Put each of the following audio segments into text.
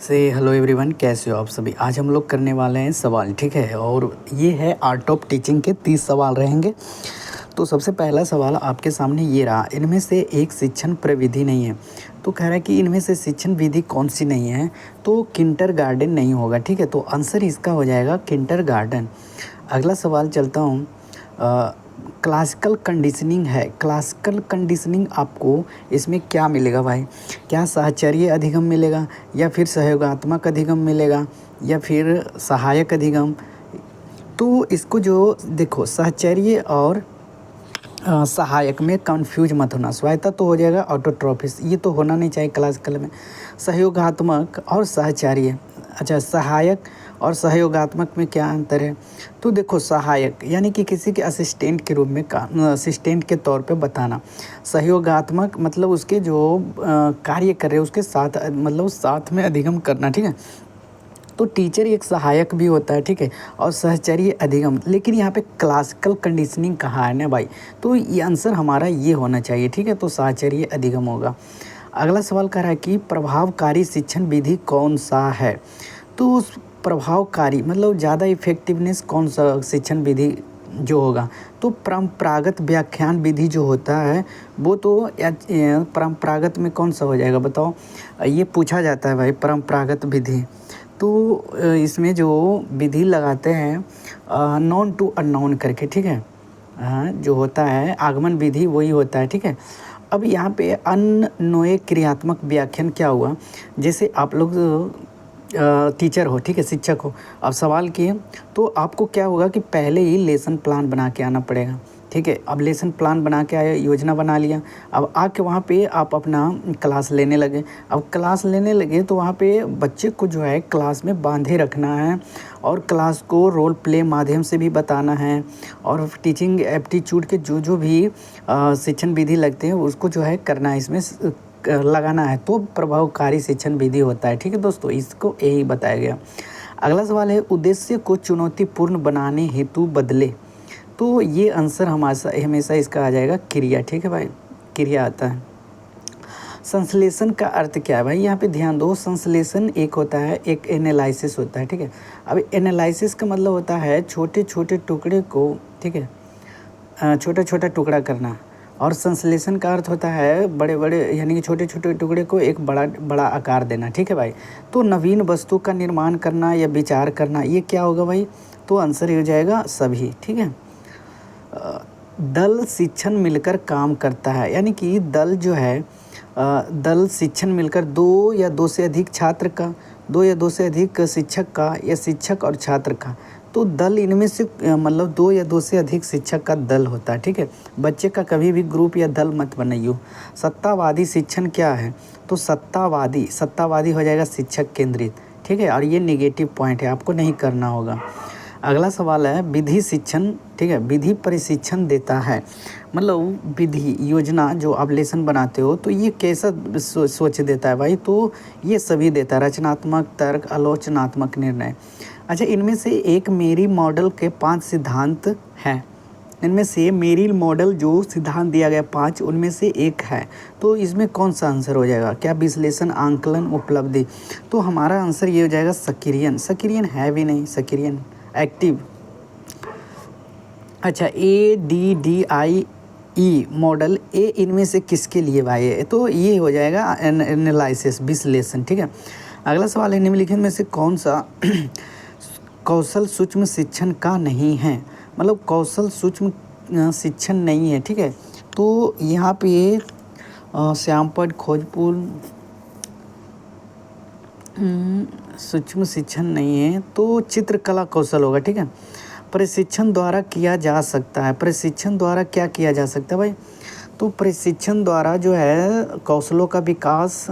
से hello everyone, कैसे हो आप सभी। आज हम लोग करने वाले हैं सवाल, ठीक है। और ये है आर्ट ऑफ टीचिंग के 30 सवाल रहेंगे। तो सबसे पहला सवाल आपके सामने ये रहा, इनमें से एक शिक्षण प्रविधि नहीं है। तो कह रहा है कि इनमें से शिक्षण विधि कौन सी नहीं है। तो किंडरगार्टन नहीं होगा, ठीक है। तो आंसर इसका हो जाएगा किंडरगार्टन। अगला सवाल चलता हूँ। क्लासिकल कंडीशनिंग है। क्लासिकल कंडीशनिंग आपको इसमें क्या मिलेगा भाई? क्या साहचर्य अधिगम मिलेगा, या फिर सहयोगात्मक अधिगम मिलेगा, या फिर सहायक अधिगम? तो इसको जो देखो, साहचर्य और सहायक में कंफ्यूज मत होना। स्वायत्ता तो हो जाएगा, ऑटोट्रॉफिस ये तो होना नहीं चाहिए क्लासिकल में। सहयोगात्मक और साहचर्य, अच्छा सहायक और सहयोगात्मक में क्या अंतर है? तो देखो, सहायक यानी कि किसी के असिस्टेंट के रूप में असिस्टेंट के तौर पे बताना। सहयोगात्मक मतलब उसके जो कार्य कर रहे हैं उसके साथ, मतलब साथ में अधिगम करना, ठीक है। तो टीचर एक सहायक भी होता है, ठीक है, और सहचर्य अधिगम। लेकिन यहाँ पे क्लासिकल कंडीशनिंग कहाँ है ना भाई? तो ये आंसर हमारा ये होना चाहिए, ठीक है। तो साहचर्य अधिगम होगा। अगला सवाल कह रहा है कि प्रभावकारी शिक्षण विधि कौन सा है। तो उस प्रभावकारी मतलब ज़्यादा इफ़ेक्टिवनेस कौन सा शिक्षण विधि जो होगा? तो परंपरागत व्याख्यान विधि जो होता है वो तो परंपरागत में कौन सा हो जाएगा बताओ? ये पूछा जाता है भाई, परंपरागत विधि। तो इसमें जो विधि लगाते हैं नॉन टू अननोन करके, ठीक है। जो होता है आगमन विधि वही होता है, ठीक है। अब यहाँ पे अन्वय क्रियात्मक व्याख्यान क्या हुआ? जैसे आप लोग टीचर हो, ठीक है, शिक्षक हो, अब सवाल किए तो आपको क्या होगा कि पहले ही लेसन प्लान बना के आना पड़ेगा, ठीक है। अब लेसन प्लान बना के आए, योजना बना लिया, अब आके वहाँ पे आप अपना क्लास लेने लगे। अब क्लास लेने लगे तो वहाँ पे बच्चे को जो है क्लास में बांधे रखना है, और क्लास को रोल प्ले माध्यम से भी बताना है, और टीचिंग एप्टीट्यूड के जो जो भी शिक्षण विधि लगते हैं उसको जो है करना है, इसमें लगाना है। तो प्रभावकारी शिक्षण विधि होता है, ठीक है दोस्तों, इसको यही बताया गया। अगला सवाल है, उद्देश्य को चुनौतीपूर्ण बनाने हेतु बदले। तो ये आंसर हमेशा इसका आ जाएगा क्रिया, ठीक है भाई, क्रिया आता है। संश्लेषण का अर्थ क्या है भाई? यहाँ पे ध्यान दो, संश्लेषण एक होता है, एक एनालिसिस होता है, ठीक है। अब एनालिसिस का मतलब होता है छोटे छोटे टुकड़े को, ठीक है, छोटा छोटा टुकड़ा करना, और संश्लेषण का अर्थ होता है बड़े बड़े यानी कि छोटे छोटे टुकड़े को एक बड़ा बड़ा आकार देना, ठीक है भाई। तो नवीन वस्तु का निर्माण करना या विचार करना, ये क्या होगा भाई? तो आंसर हो जाएगा सभी, ठीक है। दल शिक्षण मिलकर काम करता है, यानी कि दल जो है दल शिक्षण मिलकर दो या दो से अधिक छात्र का, दो या दो से अधिक शिक्षक का, या शिक्षक और छात्र का। तो दल इनमें से मतलब दो या दो से अधिक शिक्षक का दल होता है, ठीक है। बच्चे का कभी भी ग्रुप या दल मत बनाइयो। सत्तावादी शिक्षण क्या है? तो सत्तावादी हो जाएगा शिक्षक केंद्रित, ठीक है। और ये नेगेटिव पॉइंट है, आपको नहीं करना होगा। अगला सवाल है, विधि शिक्षण, ठीक है, विधि प्रशिक्षण देता है। मतलब विधि योजना जो आप लेसन बनाते हो तो ये कैसा सोच देता है भाई? तो ये सभी देता है, रचनात्मक, तर्क, आलोचनात्मक, निर्णय। अच्छा, इनमें से एक मेरी मॉडल के 5 सिद्धांत हैं। इनमें से मेरिल मॉडल जो सिद्धांत दिया गया 5, उनमें से एक है। तो इसमें कौन सा आंसर हो जाएगा? क्या विश्लेषण, आंकलन, उपलब्धि? तो हमारा आंसर ये हो जाएगा सक्रियन। सक्रियन है भी नहीं, सक्रियन एक्टिव। अच्छा, ADDIE मॉडल, ए इनमें से किसके लिए भाई है? तो ये हो जाएगा एनालिसिस, विश्लेषण, ठीक है। अगला सवाल है, निम्नलिखित में से कौन सा कौशल सूक्ष्म शिक्षण का नहीं है? मतलब कौशल सूक्ष्म शिक्षण नहीं है, ठीक है। तो यहाँ पे श्यामपद, खोजपुर सूक्ष्म शिक्षण नहीं है, तो चित्रकला कौशल होगा, ठीक है। प्रशिक्षण द्वारा किया जा सकता है। प्रशिक्षण द्वारा क्या किया जा सकता है भाई? तो प्रशिक्षण द्वारा जो है कौशलों का विकास,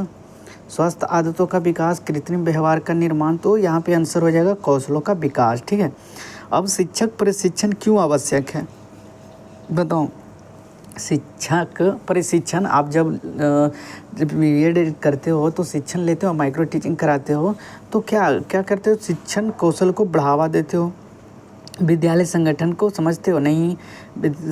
स्वस्थ आदतों का विकास, कृत्रिम व्यवहार का निर्माण। तो यहाँ पे आंसर हो जाएगा कौशलों का विकास, ठीक है। अब शिक्षक प्रशिक्षण क्यों आवश्यक है बताओ? शिक्षक प्रशिक्षण आप जब बीएड करते हो तो शिक्षण लेते हो, माइक्रो टीचिंग कराते हो, तो क्या क्या करते हो? शिक्षण कौशल को बढ़ावा देते हो। विद्यालय संगठन को समझते हो? नहीं,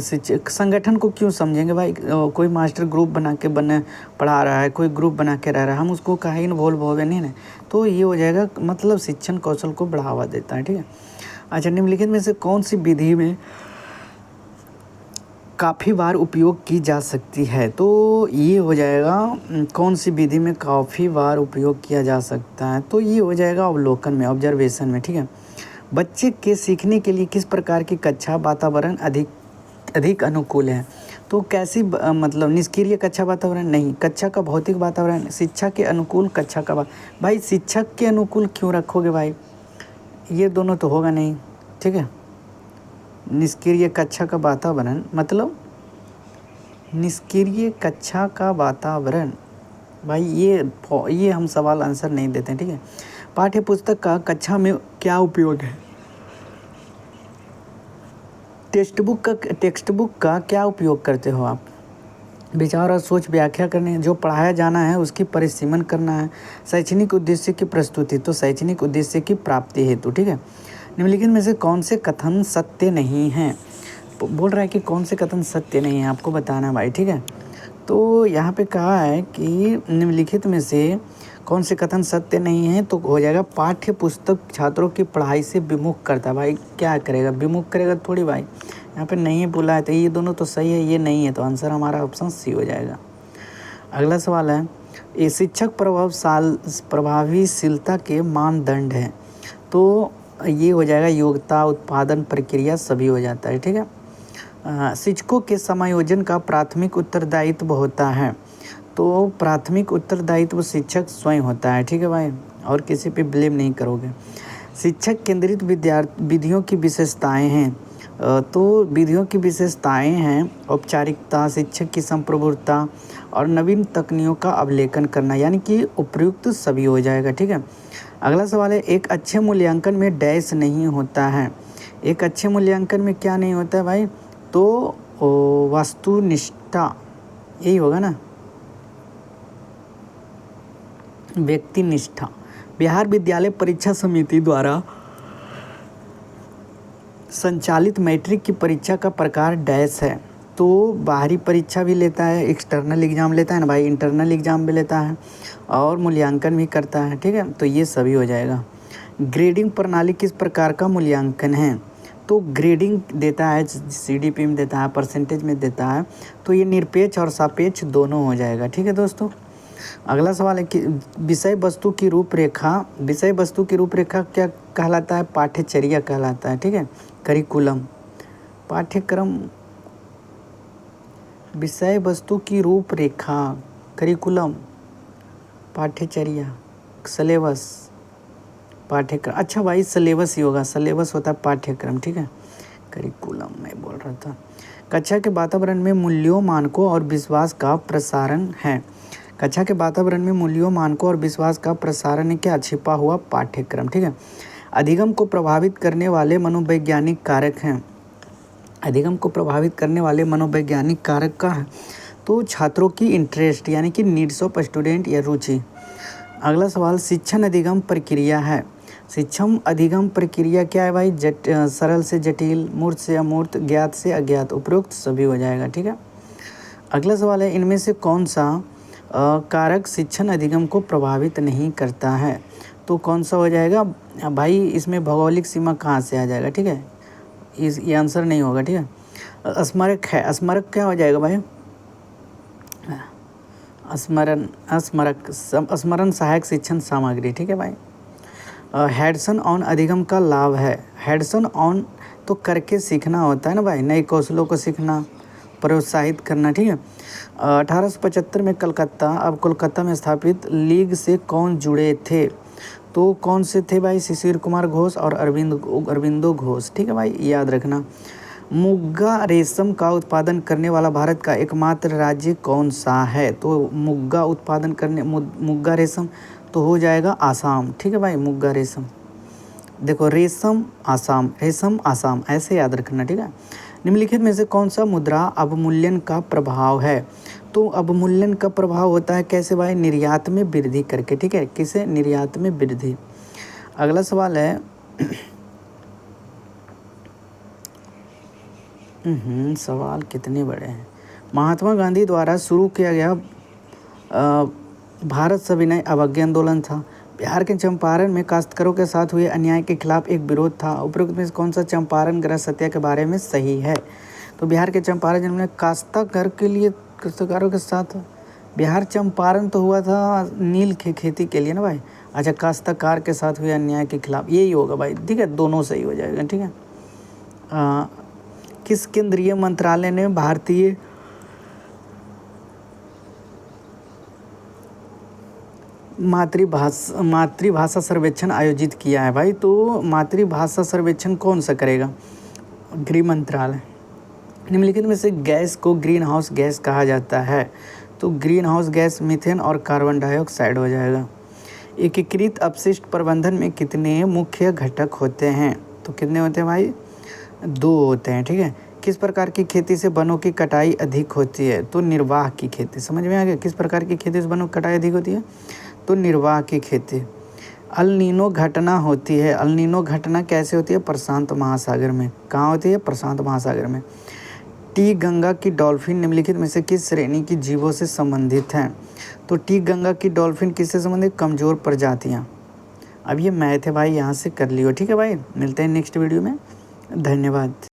शिक्षक संगठन को क्यों समझेंगे भाई? कोई मास्टर ग्रुप बना के पढ़ा रहा है, कोई ग्रुप बना के रह रहा है, हम उसको काहे इन्वॉल्व हो गए नहीं ना। तो ये हो जाएगा मतलब शिक्षण कौशल को बढ़ावा देता है, ठीक है। अच्छा, निम्नलिखित में से कौन सी विधि में काफ़ी बार उपयोग की जा सकती है? तो ये हो जाएगा कौन सी विधि में काफ़ी बार उपयोग किया जा सकता है? तो ये हो जाएगा अवलोकन में, ऑब्जर्वेशन में, ठीक है। बच्चे के सीखने के लिए किस प्रकार की कक्षा वातावरण अधिक अनुकूल है? तो कैसी मतलब निष्क्रिय कक्षा वातावरण नहीं, कक्षा का भौतिक वातावरण, शिक्षा के अनुकूल कक्षा का भाई शिक्षक के अनुकूल क्यों रखोगे भाई, ये दोनों तो होगा नहीं, ठीक है। निष्क्रिय कक्षा का वातावरण मतलब निष्क्रिय कक्षा का वातावरण, भाई ये हम सवाल आंसर नहीं देते हैं, ठीक है। पाठ्य पुस्तक का कक्षा में क्या उपयोग है? टेक्स्ट बुक का क्या उपयोग करते हो आप? विचार और सोच व्याख्या करने, जो पढ़ाया जाना है उसकी परिसीमन करना है। शैक्षणिक उद्देश्य की प्रस्तुति, तो शैक्षणिक उद्देश्य की प्राप्ति हेतु, ठीक है। निम्नलिखित में से कौन से कथन सत्य नहीं हैं? बोल रहा है कि कौन से कथन सत्य नहीं है, आपको बताना है भाई, ठीक है। तो यहाँ पे कहा है कि निम्नलिखित में से कौन से कथन सत्य नहीं है, तो हो जाएगा पाठ्य पुस्तक छात्रों की पढ़ाई से विमुख करता है। भाई क्या करेगा, विमुख करेगा थोड़ी भाई, यहाँ पे नहीं है बोला है, तो ये दोनों तो सही है, ये नहीं है, तो आंसर हमारा ऑप्शन सी हो जाएगा। अगला सवाल है, ये शिक्षक प्रभावीशीलता के मानदंड हैं? तो ये हो जाएगा योग्यता, उत्पादन, प्रक्रिया, सभी हो जाता है, ठीक है। शिक्षकों के समायोजन का प्राथमिक उत्तरदायित्व होता है? तो प्राथमिक उत्तरदायित्व शिक्षक स्वयं होता है, ठीक है भाई, और किसी पे ब्लेम नहीं करोगे। शिक्षक केंद्रित विधियों की विशेषताएं हैं? तो विधियों की विशेषताएं हैं औपचारिकता, शिक्षक की संप्रभुता और नवीन तकनीकों का अवलोकन करना, यानी कि उपयुक्त सभी हो जाएगा, ठीक है। अगला सवाल है, एक अच्छे मूल्यांकन में डैश नहीं होता है? एक अच्छे मूल्यांकन में क्या नहीं होता है भाई? तो वस्तुनिष्ठता, यही होगा ना, व्यक्तिनिष्ठा। बिहार विद्यालय परीक्षा समिति द्वारा संचालित मैट्रिक की परीक्षा का प्रकार डैश है? तो बाहरी परीक्षा भी लेता है, एक्सटर्नल एग्ज़ाम लेता है ना भाई, इंटरनल एग्ज़ाम भी लेता है और मूल्यांकन भी करता है, ठीक है। तो ये सभी हो जाएगा। ग्रेडिंग प्रणाली किस प्रकार का मूल्यांकन है? तो ग्रेडिंग देता है, CDP में देता है, परसेंटेज में देता है, तो ये निरपेक्ष और सापेक्ष दोनों हो जाएगा, ठीक है दोस्तों। अगला सवाल है कि विषय वस्तु की रूपरेखा क्या कहलाता है? पाठ्यचर्या कहलाता है, ठीक है। करिकुलम, पाठ्यक्रम, विषय वस्तु की रूपरेखा, करिकुलम, पाठ्यचर्या, सिलेबस, पाठ्यक्रम। अच्छा भाई सिलेबस ही होगा, सिलेबस होता है पाठ्यक्रम, ठीक है। करिकुलम मैं बोल रहा था। कक्षा के वातावरण में मूल्यों, मानकों और विश्वास का प्रसारण है? कक्षा के वातावरण में मूल्यों, मानकों और विश्वास का प्रसारण क्या? छिपा हुआ पाठ्यक्रम, ठीक है। अधिगम को प्रभावित करने वाले मनोवैज्ञानिक कारक हैं? अधिगम को प्रभावित करने वाले मनोवैज्ञानिक कारक का है? तो छात्रों की इंटरेस्ट, यानी कि नीड्स ऑफ स्टूडेंट या रुचि। अगला सवाल, शिक्षण अधिगम प्रक्रिया है? शिक्षण अधिगम प्रक्रिया क्या है भाई? सरल से जटिल, मूर्त से अमूर्त, ज्ञात से अज्ञात, उपरोक्त सभी हो जाएगा, ठीक है। अगला सवाल है, इनमें से कौन सा कारक शिक्षण अधिगम को प्रभावित नहीं करता है? तो कौन सा हो जाएगा भाई? इसमें भौगोलिक सीमा कहाँ से आ जाएगा, ठीक है, ये आंसर नहीं होगा, ठीक है। स्मारक है, स्मारक क्या हो जाएगा भाई? स्मरण सहायक शिक्षण सामग्री, ठीक है भाई। हैंड्स ऑन अधिगम का लाभ है? हैंड्स ऑन तो करके सीखना होता है ना भाई, नए कौशलों को सीखना, प्रोत्साहित करना, ठीक है। 1875 में कोलकाता में स्थापित लीग से कौन जुड़े थे? तो कौन से थे भाई? शिशिर कुमार घोष और अरविंदो घोष, ठीक है भाई, याद रखना। मुग्गा रेशम का उत्पादन करने वाला भारत का एकमात्र राज्य कौन सा है? तो मुग्गा रेशम तो हो जाएगा आसाम, ठीक है भाई। मुग्गा रेशम, देखो रेशम आसाम, ऐसे याद रखना, ठीक है। निम्नलिखित में से कौन सा मुद्रा अवमूल्यन का प्रभाव है? तो अवमूल्यन का प्रभाव होता है कैसे भाई? निर्यात में वृद्धि करके, ठीक है। किसे? निर्यात में वृद्धि। अगला सवाल है, सवाल कितने बड़े हैं। महात्मा गांधी द्वारा शुरू किया गया भारत सविनय अवज्ञा आंदोलन था। बिहार के चंपारण में काश्तकारों के साथ हुए अन्याय के खिलाफ एक विरोध था। उपरोक्त में से कौन सा चंपारण गृह सत्या के बारे में सही है? तो बिहार के चंपारण जिले में काश्तकारों के साथ बिहार चंपारण तो हुआ था नील की खेती के लिए ना भाई। अच्छा, काश्तकार के साथ हुए अन्याय के खिलाफ यही होगा भाई, ठीक है, दोनों सही हो जाएगा, ठीक है। किस केंद्रीय मंत्रालय ने भारतीय मातृभाषा सर्वेक्षण आयोजित किया है भाई? तो मातृभाषा सर्वेक्षण कौन सा करेगा? गृह मंत्रालय। निम्नलिखित में से गैस को ग्रीन हाउस गैस कहा जाता है? तो ग्रीन हाउस गैस मीथेन और कार्बन डाइऑक्साइड हो जाएगा। एकीकृत अपशिष्ट प्रबंधन में कितने मुख्य घटक होते हैं? तो कितने होते हैं भाई? 2 होते हैं, ठीक है। किस प्रकार की खेती से वनों की कटाई अधिक होती है? तो निर्वाह की खेती। समझ में आ गया? किस प्रकार की खेती से वनों की कटाई अधिक होती है? तो निर्वाह की खेती। अल नीनो घटना होती है। अल नीनो घटना कैसे होती है? प्रशांत महासागर में। कहाँ होती है? प्रशांत महासागर में। टी गंगा की डॉल्फिन निम्नलिखित में से किस श्रेणी की जीवों से संबंधित हैं? तो टी गंगा की डॉल्फिन किससे संबंधित? कमज़ोर प्रजातियाँ। अब ये मैथ है भाई, यहाँ से कर लियो, ठीक है भाई। मिलते हैं नेक्स्ट वीडियो में। धन्यवाद।